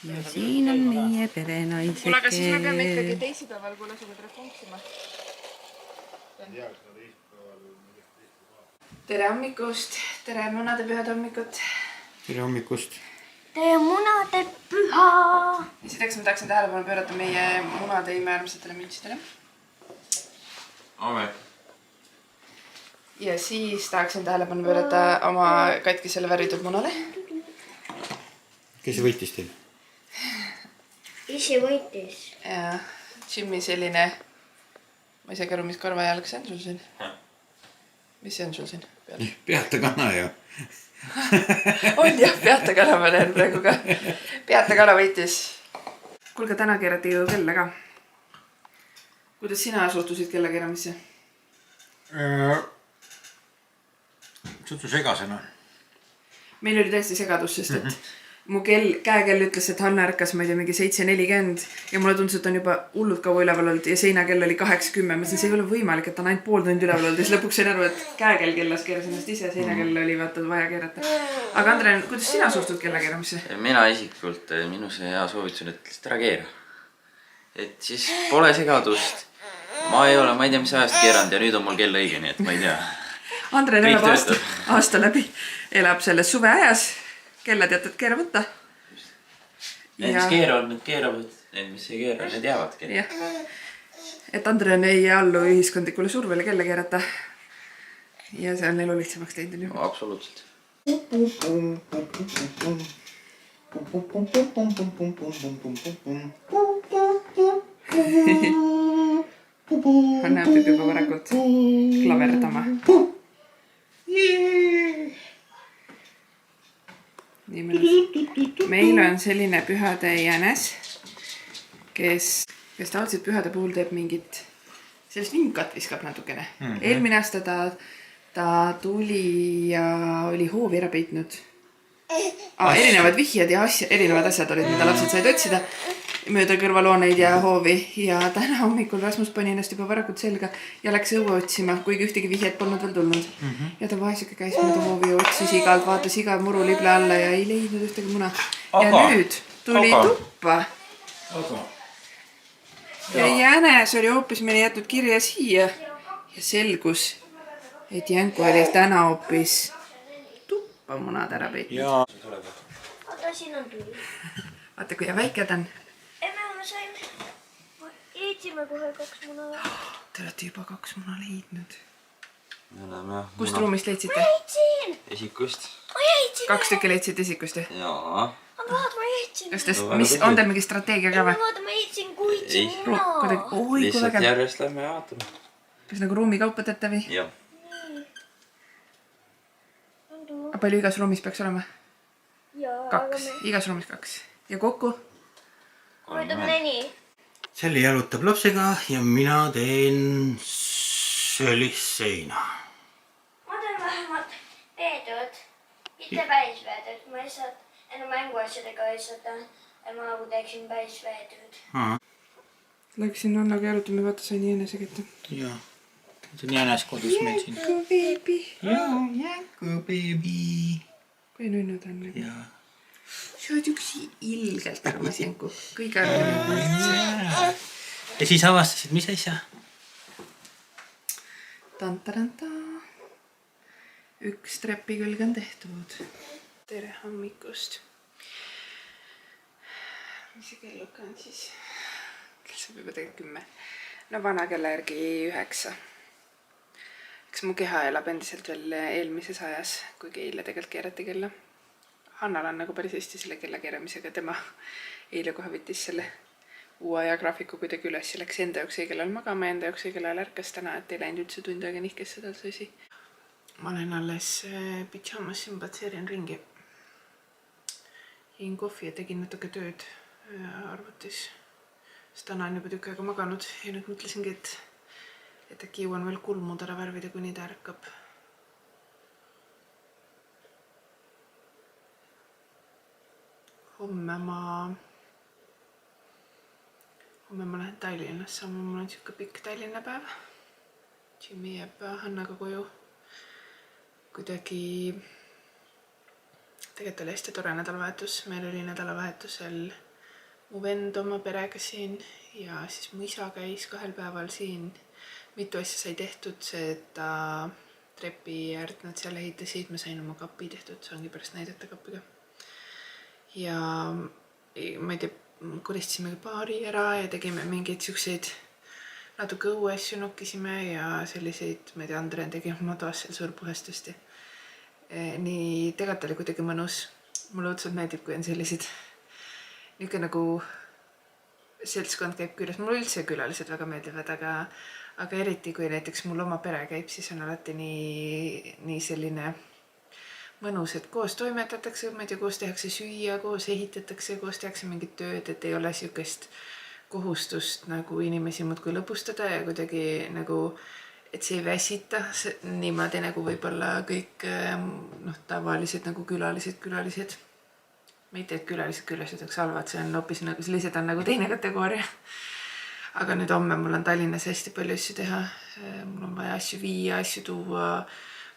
Ja siin on meie perenaiseke. Kuule, aga siis me peame ikkagi teisipäeval, kui lasime telefonksima. Tere hommikust, tere munadepühade hommikut. Tere hommikust. Tere munadepüha! Esiteks ma tahaksin tähelepanu pöörata meie munade imeäärmsetele müntsidele. Ame. Ja siis tahaksin tähelepanu pöörata oma katkisele värvitud munale. Kes võitis teil? Isi võitis. Ja Jimmy selline, ma ei saagi aru, mis karvajalg see on sul siin. Mis see on sul siin peal? Peata kana ju. On jah, peata kana ma näen praegu ka. Peata kana võitis. Kuulge, täna keerati ju kella ka. Kuidas sina suhtusid kella keeramisse? Suhtu segasena. Meil oli täiesti segadus, sest et mu käekell ütles, et Hanna ärkas, ma ei tea, mingi 7:40 ja mulle tundus, et on juba hullult kaua üleval olnud ja seinakell oli 8:10. Ma ütlesin, see ei ole võimalik, et on ainult pool tundi üleval olnud ja siis lõpuks sain aru, et käekell kellas keeras ennast ise, seinakell oli vaata vaja keerata. Aga Andre, kuidas sina suhtud kella keeramisse? Mina isiklikult, minu see hea soovitus on, et lihtsalt ära keera. Et siis pole segadust. Ma ei tea, mis ajast keeranud ja nüüd on mul kell õige, nii et ma ei tea. Andre elab aasta läbi, elab selles suveajas. Kella teatad keera võtta. Need, mis keeravad, need keeravad. Need, mis ei keera, need jäävadki. Jah. Et Andre ei allu ühiskondlikule survele kella keerata. Ja see on elu lihtsamaks teinud ju. Absoluutselt. Hanna õpib juba varakult klaverdama. Nii mõnus. Meil on selline pühade jänes, kes tavaliselt pühade puhul teeb mingit sellist vinkat viskab natukene. Eelmine aasta ta tuli ja oli hoovi ära peitnud. Erinevad vihjed ja erinevad asjad olid, mida lapsed said otsida mööda kõrvalooneid ja hoovi. Ja täna hommikul Rasmus pani ennast juba varakult selga ja läks õue otsima, kuigi ühtegi vihjet polnud veel tulnud. Ja ta vaesike käis mööda hoovi ja otsis igalt, vaatas iga muru libla alla ja ei leidnud ühtegi muna. Ja nüüd tuli tuppa. Ja jänes oli hoopis meile jätnud kirja siia ja selgus, et Jänku oli täna hoopis tuppa munad ära peitnud. Oota, siin on tuli. Vaata, kui väike ta on. Emme, ma sain. Eetsime kohe 2 muna. Te olete juba 2 muna leidnud. Me oleme Kust ruumist leidsite? Eetsin! esikust. Ma eetsin! 2 tükki leidsite esikust, jah? Jaa. Aga vaata, ma eetsin! On teil mingi strateegia ka Emme, või? vaata, ma eetsin kuitsi muna! Oi, kui Lihtsalt vägev. järjest lähme ja vaatame. Kas nagu ruumi kaupa teete või? Jah. Aga palju igas ruumis peaks olema? Jaa, 2. Igas ruumis 2. Ja kokku? 34. Sälli jalutab lapsega ja mina teen sellist seina. Ma teen vähemalt veetööd. Mitte päris veetööd. Ma lihtsalt enne mänguasjadega lihtsalt ma nagu teeksin päris veetööd. Läksin Annaga jalutama, vaata sain jänesega ette. Jaa. See on jänes kodus meil siin. Jänku beebi. Jaa, Jänku beebi. Kui nunnu ta on nagu. Jaa. See oled üksi ilgelt armas Jänku. Kõige armas. Ja siis avastasid, mis asja? Tantaranta. 1 trepi külge on tehtud. Tere hommikust. Mis see kelluke on siis? Kell saab juba tegelikult 10. No vana kella järgi 9. Eks mu keha elab endiselt veel eelmises ajas, kuigi eile tegelikult keerati kella. Hannal on nagu päris hästi selle kella keeramisega. Tema eile kohe võttis selle uue ajagraafiku kuidagi üles ja läks enda jaoks õigel ajal magama ja enda jaoks õigel ajal ärkas täna, et ei läinud üldse tund aega nihkes seda sõsi. Ma olen alles pidžaamas siin patseerin ringi. Jõin kohvi ja tegin natuke tööd arvutis. sest täna on juba tükk aega maganud ja nüüd mõtlesingi, et äkki jõuan veel kulmud ära värvida, kuni ta ärkab. Homme ma lähen Tallinnasse, mul on siuke pikk Tallinna päev. Jimmy jääb Hannaga koju. Kuidagi tegelikult oli hästi tore nädalavahetus. Meil oli nädalavahetusel mu vend oma perega siin ja siis mu isa käis 2 päeval siin. Mitu asja sai tehtud, seda trepi äärt nad seal ehitasid, ma sain oma kapi tehtud, saangi pärast näidata kapiga. Ja ma ei tea, koristasime baari ära ja tegime mingeid siukseid natuke õueasju, nokkisime ja selliseid, ma ei tea, Andren tegi oma toas seal suurpuhastust. Nii tegelikult oli kuidagi mõnus. Mulle õudselt meeldib, kui on sellised niisugune nagu seltskond käib külas. Mulle üldse külalised väga meeldivad, aga eriti kui näiteks mul oma pere käib, siis on alati nii selline mõnus, et koos toimetatakse, ma ei tea, koos tehakse süüa, koos ehitatakse, koos tehakse mingit tööd, et ei ole siukest kohustust nagu inimesi muudkui lõbustada ja kuidagi nagu, et see ei väsita niimoodi nagu võib-olla kõik tavalised nagu külalised. Ma ei tea, et külalised oleks halvad, see on hoopis nagu, sellised on nagu teine kategooria. Aga nüüd homme mul on Tallinnas hästi palju asju teha. Mul on vaja asju viia, asju tuua,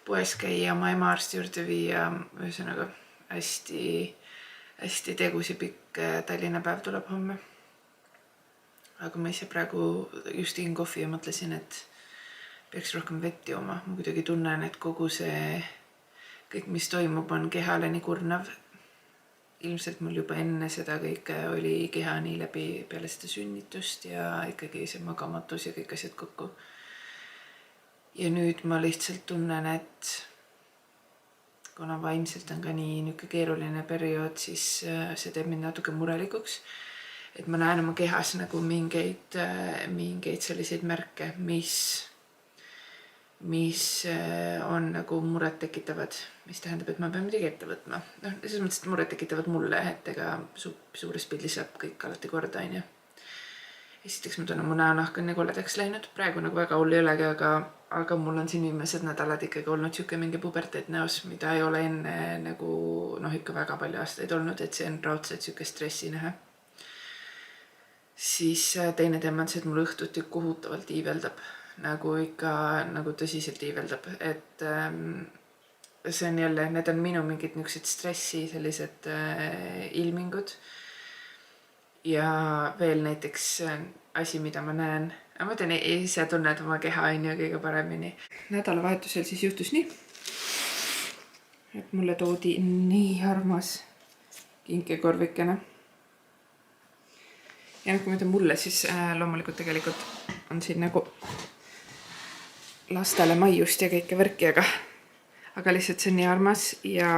poes käia, oma ema arsti juurde viia. Ühesõnaga hästi tegus ja pikk Tallinna päev tuleb homme. Aga ma ise praegu just tegin kohvi ja mõtlesin, et peaks rohkem vett jooma. Ma kuidagi tunnen, et kogu see, kõik mis toimub, on kehale nii kurnav. Ilmselt mul juba enne seda kõike oli keha nii läbi peale seda sünnitust ja ikkagi see magamatus ja kõik asjad kokku. Ja nüüd ma lihtsalt tunnen, et kuna vaimselt on ka nii keeruline periood, siis see teeb mind natuke murelikuks. Et ma näen oma kehas nagu mingeid selliseid märke, mis on nagu muret tekitavad, mis tähendab, et ma pean midagi ette võtma. Selles mõttes, et muret tekitavad mulle, et ega suures pildis saab kõik alati korda, on ju. Esiteks ma tunnen, mu näonahk on nii koledaks läinud. Praegu nagu väga hull ei olegi, aga mul on siin viimased nädalad ikkagi olnud siuke mingi puberteed näos, mida ei ole enne nagu ikka väga palju aastaid olnud, et see on raudselt siuke stressi näha. Siis teine teema on see, et mul õhtuti kohutavalt iiveldab. Nagu ikka nagu tõsiselt iiveldab, et see on jälle, need on minu mingid niisugused stressi sellised ilmingud. Ja veel näiteks asi, mida ma näen, ma tean, ise tunned oma keha on ju kõige paremini. Nädalavahetusel siis juhtus nii, et mulle toodi nii armas kinkekorvikene. Ja kui ma ütlen mulle, siis loomulikult tegelikult on siin nagu lastele maiust ja kõike värki, aga lihtsalt see on nii armas ja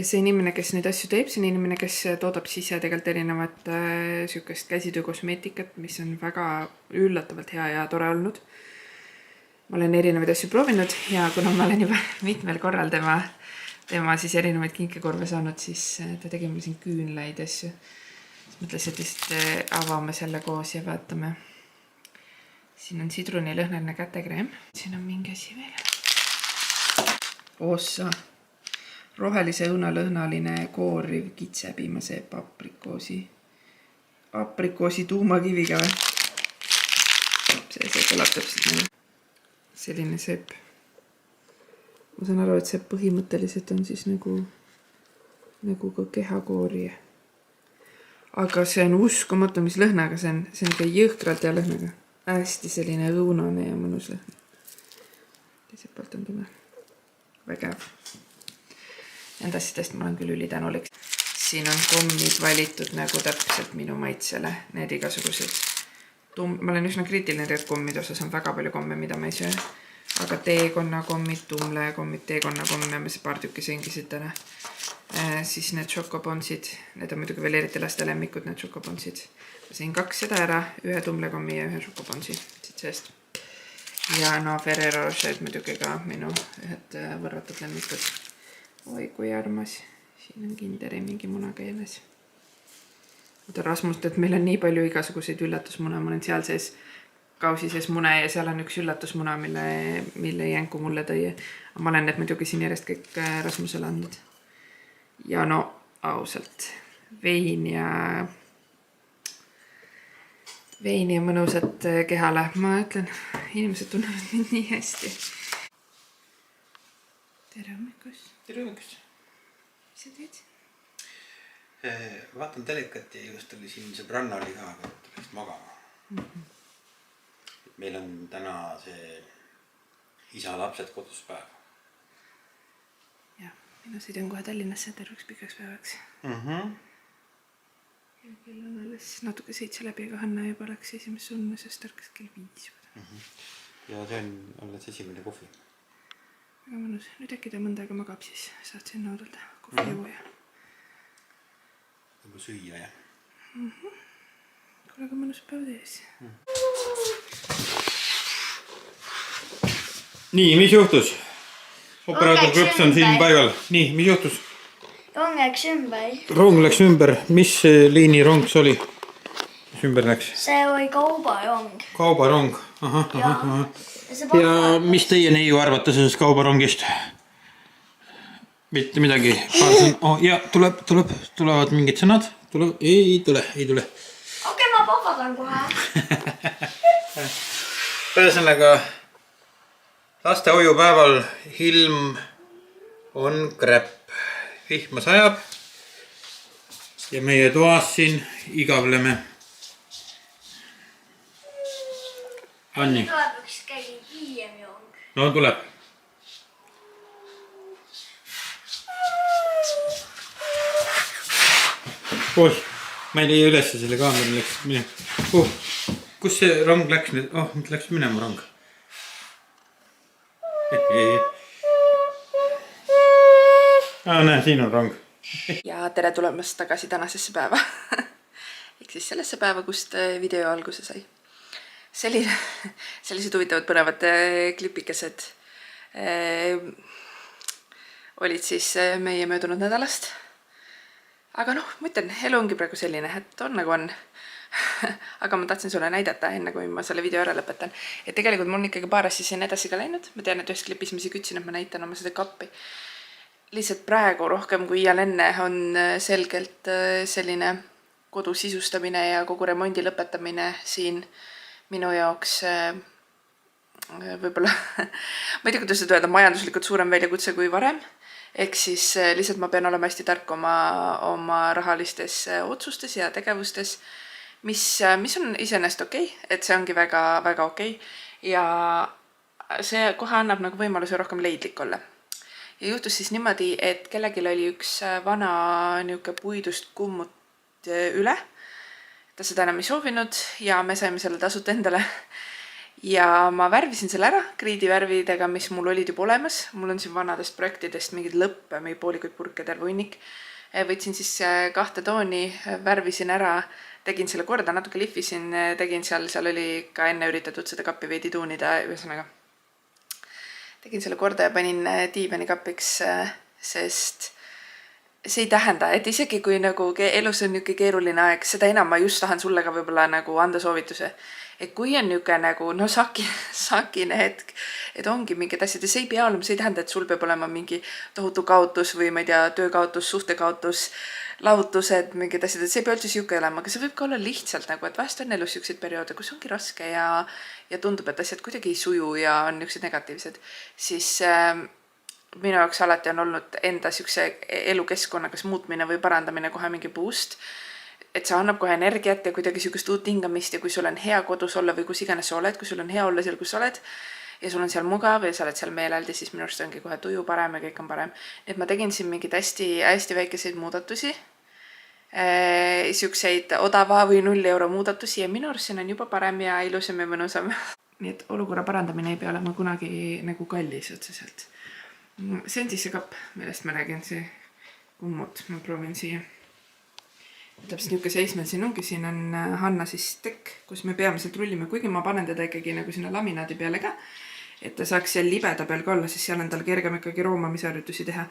see inimene, kes neid asju teeb, see on inimene, kes toodab sisse tegelikult erinevat sükest käsitöö kosmeetikat, mis on väga üllatavalt hea ja tore olnud. Ma olen erinevaid asju proovinud ja kuna ma olen juba mitmel korral tema siis erinevaid kinkekorve saanud, siis ta tegi mul siin küünlaid asju. Mõtlesin, et lihtsalt avame selle koos ja vaatame. Siin on sidrunilõhnaline kätekreem. Siin on mingi asi veel. Ossa. Rohelise õunalõhnaline kooriv kitsepiimase aprikoosi tuumakiviga või? See kõlab täpselt nii. Selline sepp. Ma saan aru, et see põhimõtteliselt on siis nagu ka kehakoori. Aga see on uskumatu, mis lõhnaga see on. See on ka jõhkralt hea lõhnaga. Hästi selline õunane ja mõnus lõhn. Teiselt poolt on tume. Vägev. Nende asjadest ma olen küll ülitänulik. Siin on kommid valitud nagu täpselt minu maitsele. Need igasugused. Ma olen üsna kriitiline tegelikult kommide osas. On väga palju komme, mida ma ei söö. Aga teekonnakommid, tumlekommid, teekonnakomme, ma see paar tükki sõingisid täna. Siis need šokobonsid, need on muidugi veel eriti laste lemmikud, need šokobonsid. Ma sõin 2 seda ära, 1 tumlekommi ja 1 šokobonsi siit seest. Ja no Ferrero Rocher muidugi ka minu ühed võrratud lemmikud. Oi kui armas, siin on kinderi mingi munaga jänes. ütlen Rasmust, et meil on nii palju igasuguseid üllatusmune, ma olen seal sees kausi sees mune ja seal on üks üllatusmuna, mille jänku mulle tõi. Ma olen need muidugi siin järjest kõik Rasmusele andnud. Ja no ausalt, vein ja mõnusat kehale. Ma ütlen, inimesed tunnevad mind nii hästi. Tere hommikust. Tere hommikust. Mis sa teed? Vaatan telekat ja just oli siin sõbranna oli ka, aga läks magama. Meil on täna see isa-lapsed kodus päev. Jah, mina sõidan kohe Tallinnasse terveks pikaks päevaks. Ja kell on alles natuke 7 läbi, aga Hanna juba läks esimesse unne, sest ärkas kell 5. Ja see on alles esimene kohvi. Väga mõnus. Nüüd äkki ta mõnda aega magab, siis saad siin noodulda kohvi juua ja... Nagu süüa, jah. Kuule, aga mõnus päev tees. Nii, mis juhtus? Operaator Krõps on siin paigal. Nii, mis juhtus? Rong läks ümber. Rong läks ümber. Mis liini rong see oli? Mis ümber läks? See oli kaubarong. Kaubarong. Ja mis teie neiu arvate sellest kaubarongist? Mitte midagi. Ja tulevad mingid sõnad. Ei tule. Okei, ma papadan kohe. Ühesõnaga, lastehoiupäeval ilm on kräpp. Vihma sajab ja meie toas siin igavleme. Anni. Tuleb üks kägi hiljem rong. No tuleb. Ma ei leia ülesse selle kaamera läks minema. Kus see rong läks nüüd? Nüüd läks minema rong. Näe, siin on rong. Ja tere tulemast tagasi tänasesse päeva. Ehk siis sellesse päeva, kust video alguse sai. Sellised huvitavad põnevad klipikesed olid siis meie möödunud nädalast. Aga noh, ma ütlen, elu ongi praegu selline, et on nagu on. Aga ma tahtsin sulle näidata, enne kui ma selle video ära lõpetan. Et tegelikult mul on ikkagi paar asja siin edasi ka läinud. Ma tean, et ühes klipis ma kütsin, et ma näitan oma seda kappi. Lihtsalt praegu rohkem kui iial enne on selgelt selline kodu sisustamine ja kogu remondi lõpetamine siin minu jaoks võib-olla, ma ei tea, kuidas seda öelda, majanduslikult suurem väljakutse kui varem. Ehk siis lihtsalt ma pean olema hästi tark oma rahalistes otsustes ja tegevustes, mis on iseenesest okei, et see ongi väga okei. Ja see kohe annab nagu võimaluse rohkem leidlik olla. Ja juhtus siis niimoodi, et kellelgi oli üks vana niuke puidust kummut üle. Ta seda enam ei soovinud ja me saime selle tasuta endale. Ja ma värvisin selle ära kriidivärvidega, mis mul olid juba olemas. Mul on siin vanadest projektidest mingid lõppe, mingi poolikuid purke terve hunnik. Võtsin siis 2 tooni, värvisin ära, tegin selle korda, natuke lihvisin, tegin seal oli ka enne üritatud seda kappi veidi tuunida, ühesõnaga. Tegin selle korda ja panin diivanikapiks, sest see ei tähenda, et isegi kui nagu elus on niuke keeruline aeg, seda enam ma just tahan sulle ka võib-olla nagu anda soovituse. Et kui on niuke nagu, no sakine hetk, et ongi mingid asjad ja see ei pea olema, see ei tähenda, et sul peab olema mingi tohutu kaotus või ma ei tea, töökaotus, suhtekaotus, lahutused, mingid asjad, et see ei pea üldse siuke olema, aga see võib ka olla lihtsalt nagu, et vahest on elus siukseid perioode, kus ongi raske ja tundub, et asjad kuidagi ei suju ja on niuksed negatiivsed, siis minu jaoks alati on olnud enda siukse elukeskkonna kas muutmine või parandamine kohe mingi boost, et see annab kohe energiat ja kuidagi siukest uut hingamist ja kui sul on hea kodus olla või kus iganes sa oled, kui sul on hea olla seal, kus sa oled ja sul on seal mugav ja sa oled seal meeleldi, siis minu arust ongi kohe tuju parem ja kõik on parem. Et ma tegin siin mingid hästi väikeseid muudatusi, siukseid odava või 0 euro muudatusi ja minu arust siin on juba parem ja ilusam ja mõnusam. Nii et olukorra parandamine ei pea olema kunagi nagu kallis otseselt. See on siis see kapp, millest ma räägin, see kummut, ma proovin siia. Täpselt niuke seis meil siin ongi, siin on Hanna siis tekk, kus me peamiselt rullime, kuigi ma panen teda ikkagi nagu sinna laminaadi peale ka, et ta saaks seal libeda peal ka olla, siis seal on tal kergem ikkagi roomamisharjutusi teha.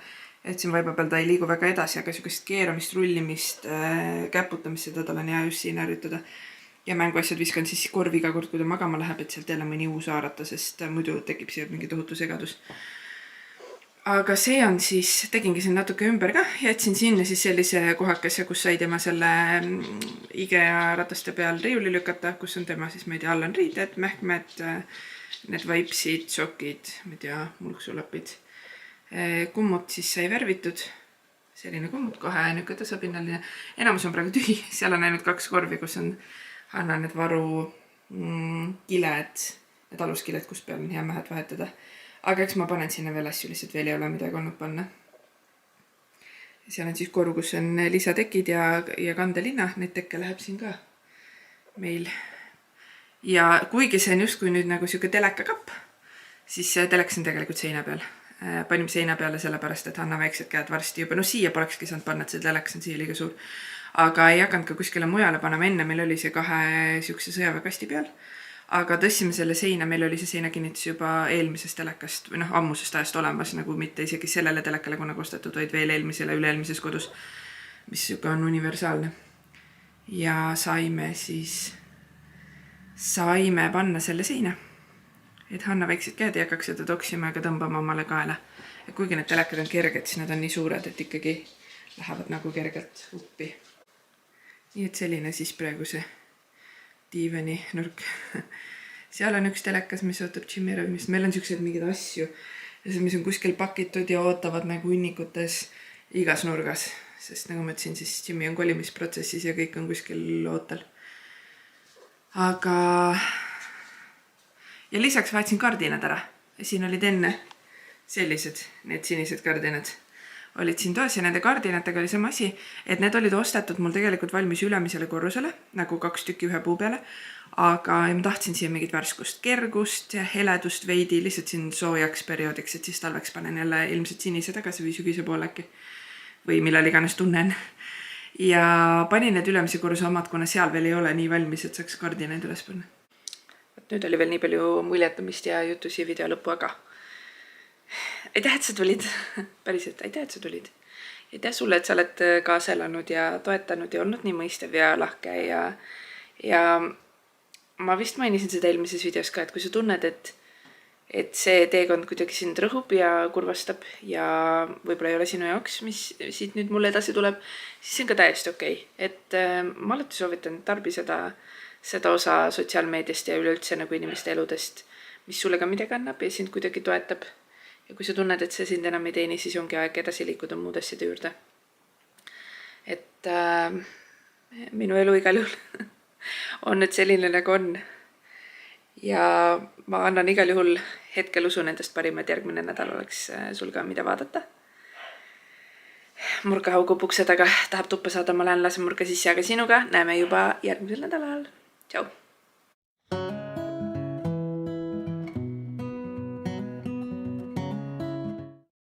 et siin vaiba peal ta ei liigu väga edasi, aga niisugust keeramist, rullimist, käputamist, seda tal on hea just siin harjutada. Ja mänguasjad viskan siis korvi iga kord, kui ta magama läheb, et sealt jälle mõni uus haarata, sest muidu tekib siia mingi tohutu segadus. Aga see on siis, tegingi siin natuke ümber ka, jätsin sinna siis sellise kohakese, kus sai tema selle IKEA rataste peal riiuli lükata, kus on tema siis, ma ei tea, all on riided, mähkmed, need vaipsid, sokid, ma ei tea, mulksulapid. Kummut siis sai värvitud, selline kummut kohe niuke tasapinnaline. Enamus on praegu tühi, seal on ainult 2 korvi, kus on Hanna need varu kiled, need aluskiled, kus peal on hea mähed vahetada. Aga eks ma panen sinna veel asju, lihtsalt veel ei ole midagi olnud panna. Seal on siis koru, kus on lisatekid ja kandelinna, neid tekke läheb siin ka meil. Ja kuigi see on justkui nüüd nagu siuke telekakapp, siis telekas on tegelikult seina peal. Panime seina peale sellepärast, et Hanna väiksed käed varsti juba, no siia polekski saanud panna, et see telekas on siia liiga suur. Aga ei hakanud ka kuskile mujale panema, enne meil oli see 2 siukse sõjaväekasti peal. Aga tõstsime selle seina, meil oli see seinakinnitus juba eelmisest telekast või ammusest ajast olemas, nagu mitte isegi sellele telekale kuna kostatud, vaid veel eelmisele üle-eelmises kodus, mis on universaalne. Ja saime panna selle seina, et Hanna väiksed käed ei hakkaks seda toksima ega tõmbama omale kaela. Ja kuigi need telekad on kerged, siis nad on nii suured, et ikkagi lähevad nagu kergelt uppi. Nii et selline siis praegu see diivani nurk. Seal on üks telekas, mis ootab Jimmy ravimist. Meil on siuksed mingid asju, mis on kuskil pakitud ja ootavad nagu hunnikutes igas nurgas. Sest nagu ma ütlesin, siis Jimmy on kolimisprotsessis ja kõik on kuskil ootel. Aga... Ja lisaks vaatsin kardinad ära. Siin olid enne sellised, need sinised kardinad. Olid siin toas ja nende kardinatega oli sama asi, et need olid ostetud mul tegelikult valmis ülemisele korrusele, nagu 2 tükki 1 puu peale, aga ma tahtsin siia mingit värskust kergust ja heledust veidi, lihtsalt siin soojaks perioodiks, et siis talveks panen jälle ilmselt sinise tagasi või sügise poole äkki, või millal iganes tunnen. Ja panin need ülemise korruse omad, kuna seal veel ei ole nii valmis, et saaks kardinaid üles panna. Nüüd oli veel nii palju muljetamist ja jutusi video lõppu, aga aitäh, et sa tulid. Päriselt, aitäh, et sa tulid. Aitäh sulle, et sa oled kaasa elanud ja toetanud ja olnud nii mõistev ja lahke. Ja ma vist mainisin seda eelmises videos ka, et kui sa tunned, et see teekond kuidagi sind rõhub ja kurvastab ja võib-olla ei ole sinu jaoks, mis siit nüüd mulle edasi tuleb, siis see on ka täiesti okei. Et ma alati soovitan tarbi seda osa sotsiaalmeediast ja üleüldse nagu inimeste eludest, mis sulle ka midagi annab ja sind kuidagi toetab. Ja kui sa tunned, et see sind enam ei teeni, siis ongi aeg edasi liikuda muud asjade juurde. Et minu elu igal juhul on nüüd selline nagu on. Ja ma annan igal juhul hetkel usun endast parima, et järgmine nädal oleks sul ka mida vaadata. Murka haugub ukse taga, tahab tuppa saada, ma lähen lasen murka sisse, aga sinuga näeme juba järgmisel nädalal. Tšau!